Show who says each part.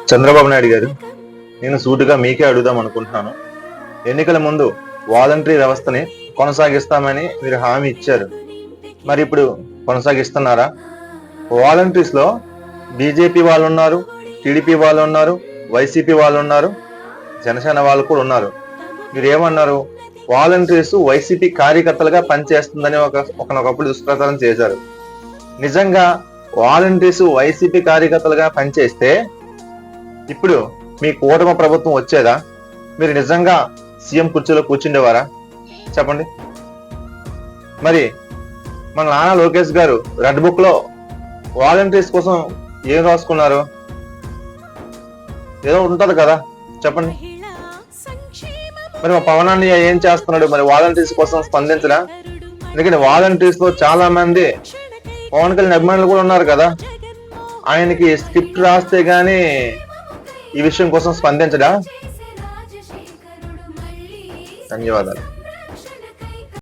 Speaker 1: చంద్రబాబు నాయుడు గారు, నేను సూటిగా మీకే అడుగుదాం అనుకుంటున్నాను. ఎన్నికల ముందు వాలంటరీ వ్యవస్థని కొనసాగిస్తామని మీరు హామీ ఇచ్చారు. మరి ఇప్పుడు కొనసాగిస్తున్నారా? వాలంటీర్స్ లో బీజేపీ వాళ్ళు ఉన్నారు, టీడీపీ వాళ్ళు ఉన్నారు, వైసీపీ వాళ్ళు ఉన్నారు, జనసేన వాళ్ళు కూడా ఉన్నారు. మీరు ఏమన్నారు? వాలంటీర్స్ వైసీపీ కార్యకర్తలుగా పనిచేస్తుందని ఒకనొకప్పుడు దుష్ప్రచారం చేశారు. నిజంగా వాలంటీర్స్ వైసీపీ కార్యకర్తలుగా పనిచేస్తే ఇప్పుడు మీ కూటమి ప్రభుత్వం వచ్చేదా? మీరు నిజంగా సీఎం కుర్చీలో కూర్చుండేవారా? చెప్పండి. మరి మన నారా లోకేష్ గారు రెడ్ బుక్ లో వాలంటీర్స్ కోసం ఏం రాసుకున్నారు? ఏదో ఉంటది కదా, చెప్పండి. మరి మా పవన్ అన్నయ్య ఏం చేస్తున్నాడు? మరి వాలంటీర్స్ కోసం స్పందించరా? ఎందుకంటే వాలంటీర్స్ లో చాలా మంది పవన్ కళ్యాణ్ అభిమానులు కూడా ఉన్నారు కదా. ఆయనకి స్క్రిప్ట్ రాస్తే గానీ ఈ విషయం కోసం స్పందించడా? ధన్యవాదాలు.